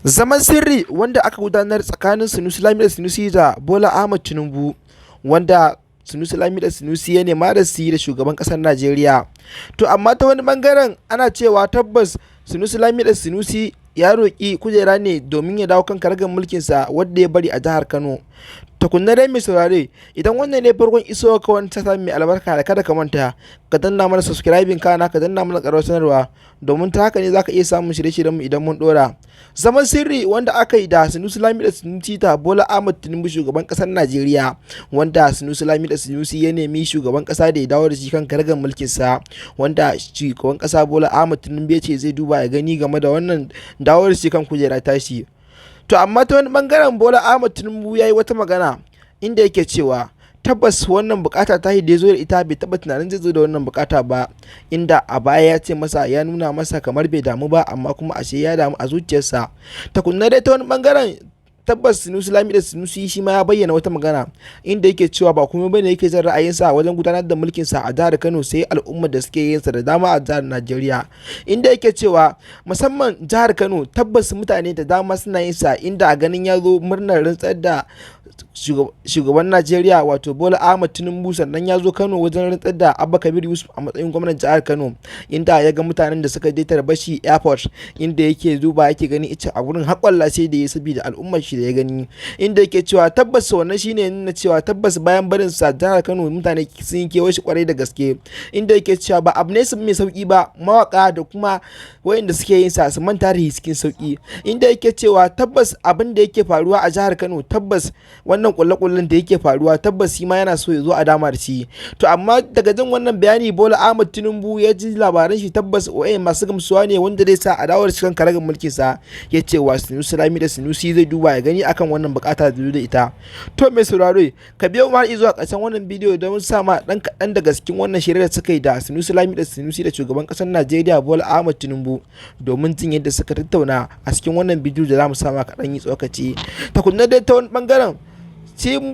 Zaman sirri wanda aka gudanar tsakanin sunusi Lamido sunusi da bola ahmad tunubu, wanda sunusi Lamido sunusi ya nema da su yi da shugaban kasar Najeriya. To amma ta wani bangaren ana cewa tabbas sunusi Lamido sunusi ya roƙi kujera ne domin ya dawo kan karagar mulkinsa wadda ya bari a jihar Kano. Tukunna dai mai saurare, idan wannan ne farkon iso ka wani tata mai albarka, da kada ka manta ka danna mana subscribing kana ka danna mana ƙarar sanarwa, domin ta haka ne zaka iya samun shirye-shiryen mu idan mun dora. Zaman sirri wanda aka yi da sunusi Lamido sunusi ta bola ahmad tinubu shugaban kasar Najeriya, wanda sunusi Lamido sunusi ya nemi shugaban kasa da ya dawo da shi kan karagar mulkin sa, wanda shugaban kasa bola ahmad tinubu ya ce zai duba ya gani game da wannan dawo da shi kan kujera tashi. To amma ta wani bangaren bola ahmad tinubu ya yi wata magana inda yake cewa tabbas wannan bukata ta da ya zo da ita bai taba tunanin zai zo da wannan bukata ba, inda a baya ya ce masa, ya nuna masa kamar bai damu ba, amma kuma ashe ya damu a zuciyarsa. Tukunna dai ta wani bangaren tabbas sunusi Lamido sunusi shi ma ya bayyana wata magana inda yake cewa ba kuma bane yake jin ra'ayinsa wajen gudanar da mulkin sa a jihar Kano, sai al'ummar da suke yin sa da dama a jihar Najeriya, inda yake cewa musamman jihar Kano tabbas mutane da dama suna yin sa, inda a ganin ya zo murnar rantsar da shugaban Najeriya wato Bola Ahmad Tinubu, sannan ya zo Kano wajen rantsar da Abba Kabir Yusuf a matsayin gwamnan jihar Kano, inda ya ga mutanen da suka je Tarbashi airport, inda yake duba yake gani ita a wurin haƙwalla sai da ya saboda al'ummar shi da ya gani, inda yake cewa tabbas wannan shine nuna cewa tabbas bayan barin sa jihar Kano mutane sun yi kewa shi kwarai da gaske, inda yake cewa ba abu ne sun mai sauki ba mawaka da kuma wayanda suke yin sa su manta da cikin sauki, inda yake cewa tabbas abin da yake faruwa a jihar Kano, tabbas wannan kulle-kullen da yake faruwa tabbas shi ma yana so ya zo a dama da shi. To amma daga jin wannan bayani Bola Ahmad Tinubu ya ji labaran shi tabbas masu gamsuwa ne wanda zai sa a dawo da cikin karagar mulkin sa, ya ce wa sunusi Lamido sunusi zai duba ya gani akan wannan bukata da ita. To mai sauraro, ka biyo mu har zuwa ƙarshen wannan bidiyo don sa ma dan kaɗan daga cikin wannan shirye da suka yi da sunusi Lamido sunusi da shugaban ƙasar Najeriya Bola Ahmad Tinubu, domin jin yadda suka tattauna a cikin wannan bidiyo da za mu sa ma kaɗan yi tsokaci. Tukunna dai ta wani bangaren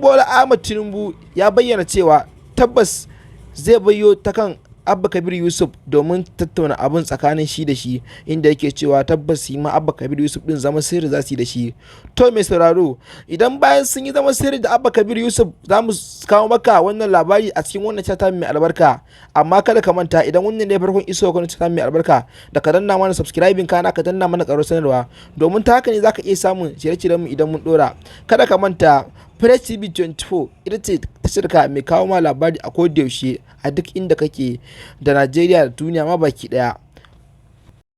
Bola Ahmad Tinubu ya bayyana cewa tabbas zai bayyo ta kan Abba Kabir Yusuf domin tattauna abin tsakanin shi da shi, inda yake cewa tabbas shi ma Abba Kabir Yusuf din zama sirri za su yi da shi. To mai sauraro, idan bayan sun yi zama sirri da Abba Kabir Yusuf, za mu kawo maka wannan labari a cikin wannan chata mai albarka. Amma kada ka manta, idan wannan ne farkon iso wannan chata mai albarka, da ka danna mana subscribing kana ka danna mana ƙarar sanarwa, domin ta haka ne zaka iya samun shirye-shiryen mu idan mun dora. Kada ka manta, Press TV 24 ita ce tashar mai kawo ma labari a kodayaushe a duk inda kake da Najeriya da duniya ma baki daya.